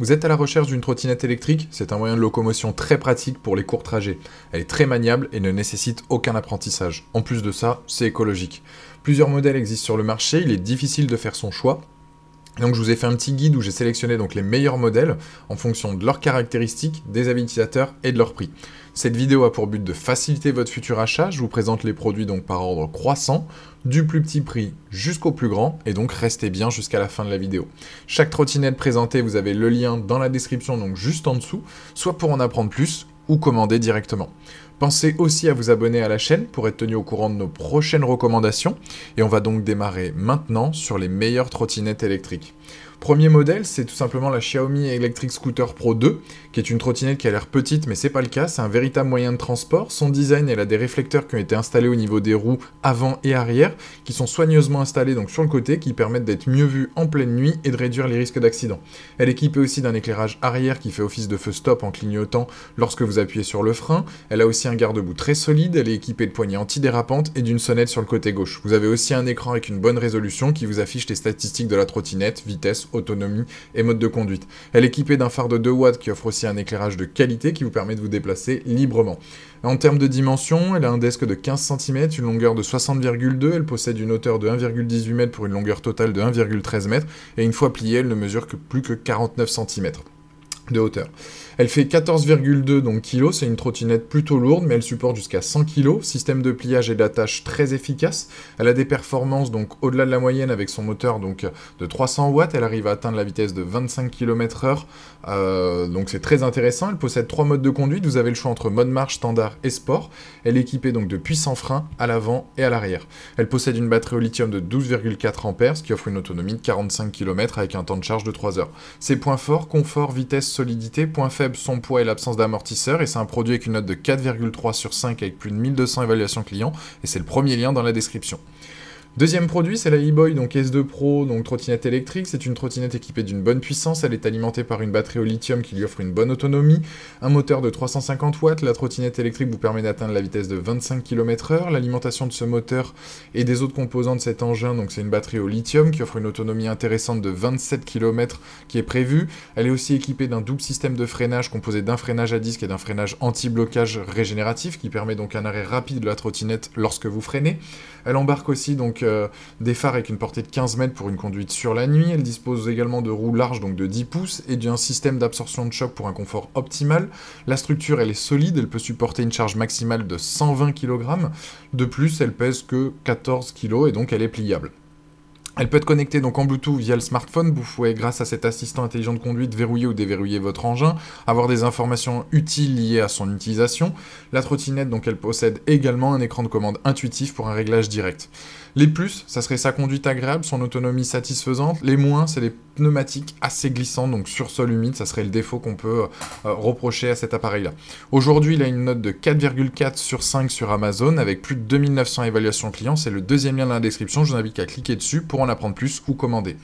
Vous êtes à la recherche d'une trottinette électrique? C'est un moyen de locomotion très pratique pour les courts trajets. Elle est très maniable et ne nécessite aucun apprentissage. En plus de ça, c'est écologique. Plusieurs modèles existent sur le marché, il est difficile de faire son choix. Donc je vous ai fait un petit guide où j'ai sélectionné donc les meilleurs modèles en fonction de leurs caractéristiques, des avis utilisateurs et de leur prix. Cette vidéo a pour but de faciliter votre futur achat, je vous présente les produits donc par ordre croissant, du plus petit prix jusqu'au plus grand, et donc restez bien jusqu'à la fin de la vidéo. Chaque trottinette présentée, vous avez le lien dans la description, donc juste en dessous, soit pour en apprendre plus, ou commander directement. Pensez aussi à vous abonner à la chaîne pour être tenu au courant de nos prochaines recommandations, et on va donc démarrer maintenant sur les meilleures trottinettes électriques. Premier modèle, c'est tout simplement la Xiaomi Electric Scooter Pro 2, qui est une trottinette qui a l'air petite, mais c'est pas le cas, c'est un véritable moyen de transport. Son design, elle a des réflecteurs qui ont été installés au niveau des roues avant et arrière, qui sont soigneusement installés donc sur le côté, qui permettent d'être mieux vus en pleine nuit et de réduire les risques d'accident. Elle est équipée aussi d'un éclairage arrière qui fait office de feu stop en clignotant lorsque vous appuyez sur le frein. Elle a aussi un garde-boue très solide, elle est équipée de poignées antidérapantes et d'une sonnette sur le côté gauche. Vous avez aussi un écran avec une bonne résolution qui vous affiche les statistiques de la trottinette, vitesse, autonomie et mode de conduite. Elle est équipée d'un phare de 2 watts qui offre aussi un éclairage de qualité qui vous permet de vous déplacer librement. En termes de dimension, elle a un desk de 15 cm, une longueur de 60,2, elle possède une hauteur de 1,18 m pour une longueur totale de 1,13 m, et une fois pliée, elle ne mesure que plus que 49 cm de hauteur. Elle fait 14,2 donc kg, c'est une trottinette plutôt lourde, mais elle supporte jusqu'à 100 kg, système de pliage et d'attache très efficace. Elle a des performances donc au-delà de la moyenne avec son moteur donc de 300 watts, elle arrive à atteindre la vitesse de 25 km/h, donc c'est très intéressant. Elle possède 3 modes de conduite, vous avez le choix entre mode marche, standard et sport. Elle est équipée donc de puissants freins à l'avant et à l'arrière. Elle possède une batterie au lithium de 12,4 A, ce qui offre une autonomie de 45 km avec un temps de charge de 3 heures. Ses points forts, confort, vitesse, solidité, points faibles, son poids et l'absence d'amortisseur, et c'est un produit avec une note de 4,3 sur 5 avec plus de 1200 évaluations clients, et c'est le premier lien dans la description. Deuxième produit, c'est la e-Boy, donc S2 Pro, donc trottinette électrique. C'est une trottinette équipée d'une bonne puissance. Elle est alimentée par une batterie au lithium qui lui offre une bonne autonomie, un moteur de 350 watts. La trottinette électrique vous permet d'atteindre la vitesse de 25 km/h. L'alimentation de ce moteur et des autres composants de cet engin, donc c'est une batterie au lithium qui offre une autonomie intéressante de 27 km qui est prévue. Elle est aussi équipée d'un double système de freinage composé d'un freinage à disque et d'un freinage anti-blocage régénératif qui permet donc un arrêt rapide de la trottinette lorsque vous freinez. Elle embarque aussi donc des phares avec une portée de 15 mètres pour une conduite sur la nuit. Elle dispose également de roues larges donc de 10 pouces et d'un système d'absorption de choc pour un confort optimal. La structure elle est solide, elle peut supporter une charge maximale de 120 kg. De plus, elle pèse que 14 kg et donc elle est pliable. Elle peut être connectée donc en Bluetooth via le smartphone. Vous pouvez, grâce à cet assistant intelligent de conduite, verrouiller ou déverrouiller votre engin, avoir des informations utiles liées à son utilisation. La trottinette, donc, elle possède également un écran de commande intuitif pour un réglage direct. Les plus, ça serait sa conduite agréable, son autonomie satisfaisante. Les moins, c'est les pneumatiques assez glissants, donc sur sol humide, ça serait le défaut qu'on peut reprocher à cet appareil-là. Aujourd'hui, il a une note de 4,4 sur 5 sur Amazon, avec plus de 2900 évaluations clients. C'est le deuxième lien dans la description, je vous invite à cliquer dessus pour en apprendre plus ou commander.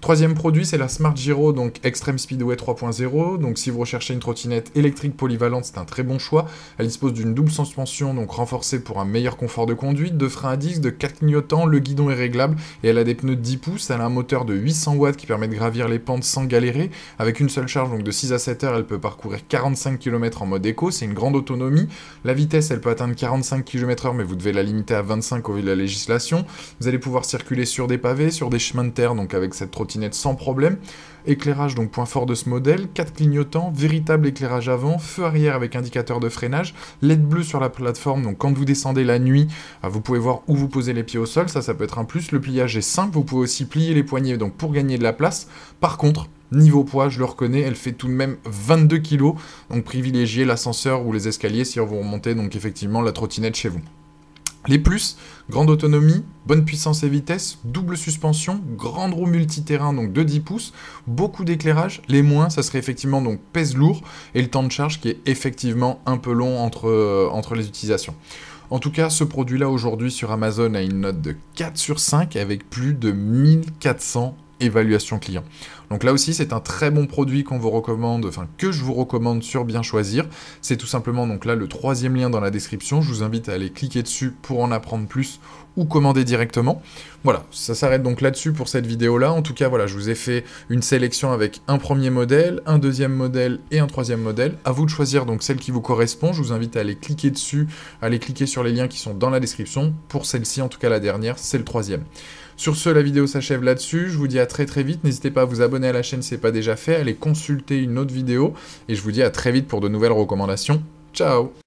Troisième produit, c'est la Smart Giro, donc Extreme Speedway 3.0. Donc si vous recherchez une trottinette électrique polyvalente, c'est un très bon choix. Elle dispose d'une double suspension, donc renforcée pour un meilleur confort de conduite, de freins à disque, de 4 clignotants, le guidon est réglable et elle a des pneus de 10 pouces. Elle a un moteur de 800 watts qui permet de gravir les pentes sans galérer. Avec une seule charge, donc de 6 à 7 heures, elle peut parcourir 45 km en mode éco. C'est une grande autonomie. La vitesse, elle peut atteindre 45 km/h, mais vous devez la limiter à 25 au vu de la législation. Vous allez pouvoir circuler sur des pavés, sur des chemins de terre, donc avec cette trottinette sans problème. Éclairage, donc point fort de ce modèle, 4 clignotants, véritable éclairage avant, feu arrière avec indicateur de freinage, LED bleu sur la plateforme, donc quand vous descendez la nuit, vous pouvez voir où vous posez les pieds au sol, ça peut être un plus. Le pliage est simple, vous pouvez aussi plier les poignets donc pour gagner de la place. Par contre, niveau poids, je le reconnais, elle fait tout de même 22 kg, donc privilégiez l'ascenseur ou les escaliers si vous remontez donc effectivement la trottinette chez vous. Les plus, grande autonomie, bonne puissance et vitesse, double suspension, grande roue multiterrain donc de 10 pouces, beaucoup d'éclairage. Les moins, ça serait effectivement donc pèse lourd et le temps de charge qui est effectivement un peu long entre les utilisations. En tout cas, ce produit-là aujourd'hui sur Amazon a une note de 4 sur 5 avec plus de 1400 évaluation client. Donc là aussi, c'est un très bon produit qu'on vous recommande, enfin que je vous recommande sur Bien Choisir. C'est tout simplement donc là le 3e lien dans la description. Je vous invite à aller cliquer dessus pour en apprendre plus ou commander directement. Voilà, ça s'arrête donc là-dessus pour cette vidéo-là. En tout cas, voilà, je vous ai fait une sélection avec un premier modèle, un deuxième modèle et un troisième modèle. À vous de choisir donc celle qui vous correspond. Je vous invite à aller cliquer dessus, à aller cliquer sur les liens qui sont dans la description. Pour celle-ci, en tout cas la dernière, c'est le 3e. Sur ce, la vidéo s'achève là-dessus. Je vous dis à très vite. N'hésitez pas à vous abonner à la chaîne si ce n'est pas déjà fait, à aller consulter une autre vidéo. Et je vous dis à très vite pour de nouvelles recommandations. Ciao!